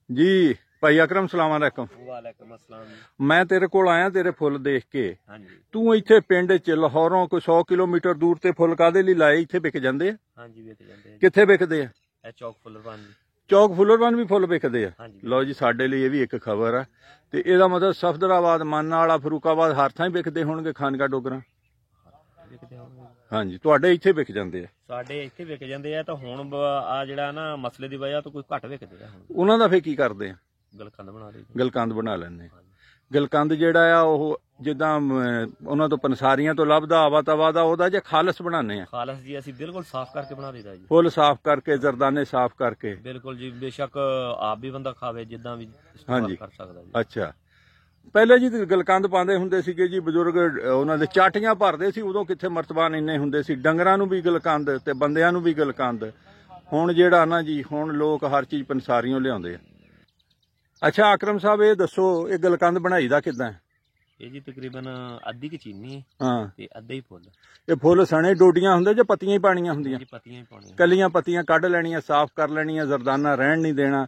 जी भाई अकरम सलाम अलैकुम। वालेकुम अस्सलाम। मैं तेरे कोल आया तेरे फुल देख के। हाँ जी। तू इत्थे पिंड च लाहौरों कोई 100 किलोमीटर दूर ते फुल कादे लई लाए? इत्थे विक जांदे? हाँ जी विक जांदे। कित्थे विकदे आ? चौक फुल्लरबन जी। चौक फुल्लरबन भी फुल विकदे आ? हाँ जी। लो जी साडे लई ये भी एक खबर है ते एदा मतलब सफदराबाद मानावाला फरूकाबाद हर थां विकदे होणगे खानका डोगरा? हाँ जी तुहाडे इत्थे विक जांदे आ? ਸਾਡੇ ਇੱਥੇ ਵਿਕ ਜਾਂਦੇ ਆ ਤਾਂ ਹੁਣ ਆ ਜਿਹੜਾ ਨਾ ਮਸਲੇ ਦੀ ਵਜ੍ਹਾ ਤੋਂ ਕੋਈ ਘੱਟ ਵਿਕਦੇ ਆ। ਹੁਣ ਉਹਨਾਂ ਦਾ ਫੇ ਕੀ ਕਰਦੇ ਆ? ਗਲਕੰਦ ਬਣਾ ਲਈ। ਗਲਕੰਦ ਬਣਾ ਲੈਂਦੇ। ਗਲਕੰਦ ਜਿਹੜਾ ਆ ਉਹ ਜਿੱਦਾਂ ਉਹਨਾਂ ਤੋਂ ਪੰਸਾਰੀਆਂ ਤੋਂ ਲੱਭਦਾ ਆਵਾ ਤਵਾ ਦਾ ਉਹਦਾ ਜੇ ਖਾਲਸ ਬਣਾਉਂਦੇ ਆ? ਖਾਲਸ ਜੀ ਅਸੀਂ ਬਿਲਕੁਲ ਸਾਫ਼ ਕਰਕੇ ਬਣਾ ਦਈਦਾ ਜੀ। ਫੁੱਲ ਸਾਫ਼ ਕਰਕੇ ਜ਼ਰਦਾਨੇ ਸਾਫ਼ ਕਰਕੇ? ਬਿਲਕੁਲ ਜੀ ਬੇਸ਼ੱਕ ਆਪ ਵੀ ਬੰਦਾ ਖਾਵੇ ਜਿੱਦਾਂ ਵੀ ਹਾਂਜੀ ਕਰ ਸਕਦਾ ਜੀ। ਅੱਛਾ ਪਹਿਲੇ ਜੀ ਗਲਕੰਦ ਪਾਉਂਦੇ ਹੁੰਦੇ ਸੀਗੇ ਜੀ ਬਜ਼ੁਰਗ, ਉਹਨਾਂ ਦੇ ਚਾਟੀਆਂ ਭਰਦੇ ਸੀ, ਉਦੋਂ ਕਿੱਥੇ ਮਰਤਬਾਨ ਇੰਨੇ ਹੁੰਦੇ ਸੀ, ਡੰਗਰਾਂ ਨੂੰ ਵੀ ਗਲਕੰਦ ਤੇ ਬੰਦਿਆਂ ਨੂੰ ਵੀ ਗਲਕੰਦ। ਹੁਣ ਜਿਹੜਾ ਨਾ ਜੀ ਹੁਣ ਲੋਕ ਹਰ ਚੀਜ਼ ਪੰਸਾਰੀਓਂ ਲਿਆਉਂਦੇ ਆ। ਅੱਛਾ ਅਕਰਮ ਸਾਹਿਬ ਇਹ ਦੱਸੋ ਇਹ ਗਲਕੰਦ ਬਣਾਈ ਦਾ ਕਿੱਦਾਂ? ਇਹ ਜੀ ਤਕਰੀਬਨ ਅੱਧੀ ਕਿ ਚੀਨੀ ਹਾਂ ਤੇ ਅੱਧਾ ਹੀ ਫੁੱਲ। ਇਹ ਫੁੱਲ ਸਣੇ ਡੋਡੀਆਂ ਹੁੰਦੇ ਜਾਂ ਪੱਤੀਆਂ ਹੀ ਪਾਣੀਆਂ ਹੁੰਦੀਆਂ? ਪੱਤੀਆਂ ਹੀ ਪਾਉਣੀਆਂ। ਕੱਲੀਆਂ ਪੱਤੀਆਂ ਕੱਢ ਲੈਣੀਆਂ, ਸਾਫ਼ ਕਰ ਲੈਣੀਆਂ, ਜ਼ਰਦਾਨਾ ਰਹਿਣ ਨਹੀਂ ਦੇਣਾ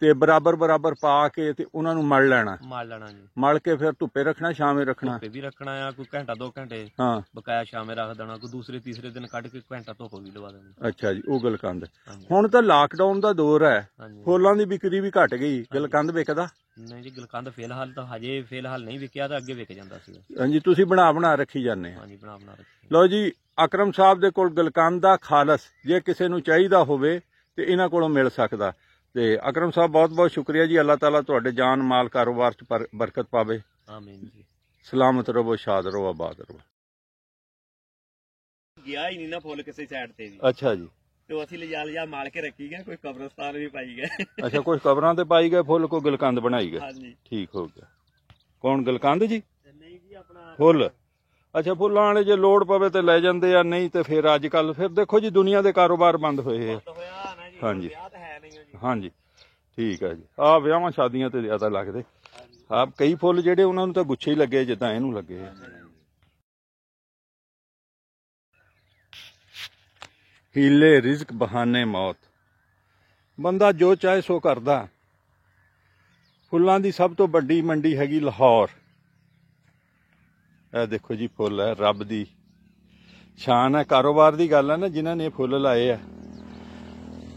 ਤੇ ਬਰਾਬਰ ਬਰਾਬਰ ਪਾ ਕੇ ਤੇ ਉਹਨਾਂ ਨੂੰ ਮਲ ਲੈਣਾ। ਮਲ ਲੈਣਾ ਜੀ। ਮਲ ਕੇ ਫਿਰ ਧੁੱਪੇ ਰੱਖਣਾ, ਛਾਵੇਂ ਰੱਖਣਾ? ਧੁੱਪੇ ਵੀ ਰੱਖਣਾ ਆ, ਕੋਈ ਘੰਟਾ 2 ਘੰਟੇ ਹਾਂ ਬਕਾਇਆ ਛਾਵੇਂ ਰੱਖ ਦੇਣਾ, ਕੋਈ ਦੂਸਰੇ ਤੀਸਰੇ ਦਿਨ ਕੱਢ ਕੇ ਘੰਟਾ ਧੁੱਪ ਵੀ ਲਵਾ ਦੇਣੀ। ਅੱਛਾ ਜੀ ਉਹ ਗਲਕੰਦ। ਹੁਣ ਤਾਂ ਲਾਕਡਾਊਨ ਦਾ ਦੌਰ ਹੈ, ਫੁੱਲਾਂ ਦੀ ਵਿਕਰੀ ਵੀ ਘਟ ਗਈ, ਗਲਕੰਦ ਵਿਕਦਾ ਨਹੀਂ ਜੀ? ਗਲਕੰਦ ਫਿਲਹਾਲ ਤਾਂ ਹਜੇ ਫਿਲਹਾਲ ਨਹੀਂ ਵਿਕਿਆ, ਤਾਂ ਅੱਗੇ ਵਿਕ ਜਾਂਦਾ ਸੀ। ਹਾਂਜੀ ਤੁਸੀਂ ਬਣਾ ਰੱਖੀ ਜਾਂਦੇ ਆ? ਹਾਂਜੀ ਬਣਾ ਰੱਖੀ। ਲਓ ਜੀ ਅਕਰਮ ਸਾਹਿਬ ਦੇ ਕੋਲ ਗਲਕੰਦ ਦਾ ਖਾਲਸ ਜੇ ਕਿਸੇ ਨੂੰ ਚਾਹੀਦਾ ਹੋਵੇ ਤੇ ਇਹਨਾਂ ਕੋਲੋਂ ਮਿਲ ਸਕਦਾ। ਤੇ ਅਕਰਮ ਸਾਹਿਬ ਬਹੁਤ ਬਹੁਤ ਸ਼ੁਕਰੀਆ ਜੀ, ਅੱਲਾਹ ਤਾਲਾ ਤੁਹਾਡੇ ਜਾਨ ਮਾਲ ਕਾਰੋਬਾਰ ਚ ਬਰਕਤ ਪਾਵੇ। ਆਮੀਨ ਜੀ। ਸਲਾਮਤ ਰਹੋ, ਸ਼ਾਦ ਰਹੋ, ਆਬਾਦ ਰਹੋ। ਗਿਆ ਹੀ ਨਹੀਂ ਨਾ ਫੁੱਲ ਕਿਸੇ ਸਾਈਡ ਤੇ ਵੀ। ਅੱਛਾ ਜੀ ਤੇ ਅਸੀਂ ਲਿਜਾ ਮਾਲ ਕੇ ਰੱਖੀ ਗਏ, ਕੋਈ ਕਬਰਸਤਾਨ ਵੀ ਪਾਈ ਗਏ। ਅੱਛਾ ਕੁਝ ਕਬਰਾਂ ਤੇ ਪਾਈ ਗਏ ਫੁੱਲ, ਕੋਈ ਗਲਕੰਦ ਬਣਾਈ ਗਏ? ਹਾਂਜੀ ਠੀਕ ਹੋ ਗਿਆ। ਕੌਣ ਗਲਕੰਦ ਜੀ? ਨਹੀਂ ਜੀ ਆਪਣਾ ਫੁੱਲ। ਅੱਛਾ ਫੁੱਲਾਂ ਵਾਲੇ ਜੇ ਲੋੜ ਪਵੇ ਤੇ ਲੈ ਜਾਂਦੇ ਆ, ਨਹੀਂ ਤੇ ਫਿਰ ਅੱਜ ਕੱਲ ਫਿਰ ਦੇਖੋ ਜੀ ਦੁਨੀਆ ਦੇ ਕਾਰੋਬਾਰ ਬੰਦ ਹੋਏ ਆ। ਹਾਂਜੀ ਹਾਂਜੀ ਠੀਕ ਹੈ ਜੀ। ਆਹ ਵਿਆਹਾਂ ਸ਼ਾਦੀਆਂ ਤੇ ਜ਼ਿਆਦਾ ਲੱਗਦੇ ਆ, ਕਈ ਫੁੱਲ ਜਿਹੜੇ ਉਹਨਾਂ ਨੂੰ ਤਾਂ ਗੁੱਛੇ ਹੀ ਲੱਗੇ ਜਿੱਦਾਂ ਇਹਨੂੰ ਲੱਗੇ। ਹੀਲੇ ਰਿਜ਼ਕ ਬਹਾਨੇ ਮੌਤ, ਬੰਦਾ ਜੋ ਚਾਹੇ ਸੋ ਕਰਦਾ। ਫੁੱਲਾਂ ਦੀ ਸਭ ਤੋਂ ਵੱਡੀ ਮੰਡੀ ਹੈਗੀ ਲਾਹੌਰ। ਇਹ ਦੇਖੋ ਜੀ ਫੁੱਲ ਹੈ, ਰੱਬ ਦੀ ਸ਼ਾਨ ਹੈ, ਕਾਰੋਬਾਰ ਦੀ ਗੱਲ ਹੈ ਨਾ। ਜਿਨ੍ਹਾਂ ਨੇ ਫੁੱਲ ਲਾਏ ਆ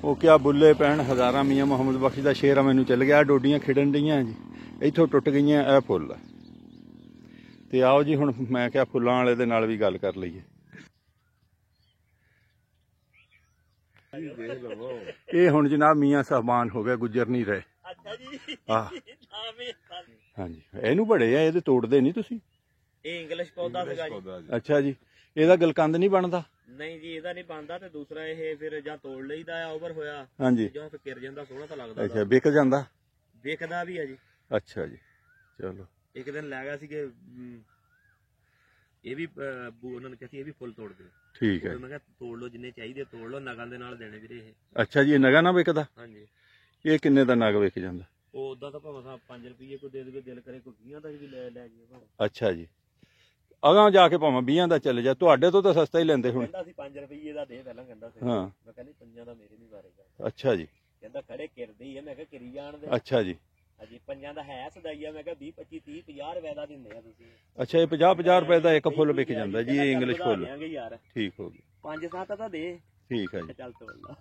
ਉਹ ਕਿਆ ਬੁੱਲੇ ਪੈਣ ਹਜ਼ਾਰਾਂ, ਮੀਆਂ ਮੁਹੰਮਦ ਬਖਸ਼ ਦਾ ਸ਼ੇਰ ਆ ਮੈਨੂੰ ਚੱਲ ਗਿਆ। ਡੋਡੀਆਂ ਖਿੜਨ ਡੀਆਂ ਜੀ, ਇੱਥੋਂ ਟੁੱਟ ਗਈਆਂ। ਇਹ ਫੁੱਲ ਹੈ ਤੇ ਆਓ ਜੀ ਹੁਣ ਮੈਂ ਕਿਹਾ ਫੁੱਲਾਂ ਵਾਲੇ ਦੇ ਨਾਲ ਵੀ ਗੱਲ ਕਰ ਲਈਏ। ਇਹ ਹੁਣ ਜਨਾਬ ਮੀਆਂ ਸਾਹਿਬਾਨ ਹੋ ਗਿਆ, ਗੁੱਜਰ ਨਹੀਂ ਰਹੇ। ਹਾਂਜੀ ਇਹਨੂੰ ਬੜੇ ਆ, ਇਹਦੇ ਤੋੜਦੇ ਨਹੀਂ ਤੁਸੀਂ? ਇਹ ਇੰਗਲਿਸ਼ ਪੌਦਾ ਸੀਗਾ ਜੀ। ਅੱਛਾ ਜੀ ਇਹਦਾ ਗਲਕੰਦ ਨਹੀਂ ਬਣਦਾ? ਨਹੀਂ ਜੀ ਇਹਦਾ ਨਹੀਂ ਬਣਦਾ। ਤੇ ਦੂਸਰਾ ਇਹ ਫਿਰ ਜਾਂ ਤੋੜ ਲਈਦਾ ਆ ਓਵਰ ਹੋਇਆ, ਹਾਂਜੀ ਜਾਂ ਫਿਰ ਕਿਰ ਜਾਂਦਾ, ਸੋਹਣਾ ਤਾਂ ਲੱਗਦਾ। ਅੱਛਾ ਵਿਕ ਜਾਂਦਾ? ਵਿਕਦਾ ਵੀ ਆ ਜੀ। ਅੱਛਾ ਜੀ ਚਲੋ। ਇੱਕ ਦਿਨ ਲੈ ਗਿਆ ਸੀ ਕਿ ਇਹ ਵੀ ਉਹਨਾਂ ਨੇ ਕਿਹਾ ਇਹ ਵੀ ਫੁੱਲ ਤੋੜ ਦਿਓ। ਠੀਕ ਹੈ ਮੈਂ ਕਿਹਾ ਤੋੜ ਲਓ ਜਿੰਨੇ ਚਾਹੀਦੇ ਤੋੜ ਲਓ, ਨਗਾਂ ਦੇ ਨਾਲ ਦੇਣੇ ਵੀਰੇ ਇਹ। ਅੱਛਾ ਜੀ ਇਹ ਨਗਾ ਨਾ ਵਿਕਦਾ? ਹਾਂਜੀ। ਇਹ ਕਿੰਨੇ ਦਾ ਨਗ ਵਿਕ ਜਾਂਦਾ? ਉਹ ਉਦਾਂ ਤਾਂ ਭਾਵੇਂ 5 ਰੁਪਏ ਕੋਈ ਦੇ ਦੇਵੇ, ਦਿਲ ਕਰੇ ਕੋਈ 20 ਦਾ ਵੀ ਲੈ ਜਾਈਏ। ਅੱਛਾ ਜੀ ਅਗਾਂ ਜਾ ਕੇ ਭਾਵੇਂ 20 ਦਾ ਚੱਲ ਜਾ, ਤੁਹਾਡੇ ਤੋਂ ਤਾਂ ਸਸਤਾ ਹੀ ਲੈਂਦੇ ਹੁਣ। ਕਹਿੰਦਾ ਸੀ 5 ਰੁਪਏ ਦਾ ਦੇ ਪਹਿਲਾਂ ਕਹਿੰਦਾ ਸੀ। ਹਾਂ ਮੈਂ ਕਹਿੰਦੀ 5 ਦਾ ਮੇਰੇ ਨਹੀਂ ਬਾਰੇ। ਅੱਛਾ ਜੀ ਕਹਿੰਦਾ ਖੜੇ ਕਿਰਦੀ ਆ। ਮੈਂ ਕਿਹਾ ਕਿਰੀ ਜਾਣ ਦੇ। ਅੱਛਾ ਜੀ ਅਜੀ 5 ਦਾ ਹੈ ਸਦਾਈਆ। ਮੈਂ ਕਿਹਾ 20 25 30 50 ਰੁਪਏ ਦਾ ਦਿੰਦੇ ਆ ਤੁਸੀਂ। ਅੱਛਾ ਇਹ 50 ਰੁਪਏ ਦਾ ਇੱਕ ਫੁੱਲ ਵਿਕ ਜਾਂਦਾ ਜੀ, ਇਹ ਇੰਗਲਿਸ਼ ਫੁੱਲ। ਯਾਰ ਠੀਕ ਹੋ ਗਿਆ। 5-7 ਤਾਂ ਦੇ। ਠੀਕ ਹੈ ਜੀ ਚੱਲ ਤੋੜ ਲਾ।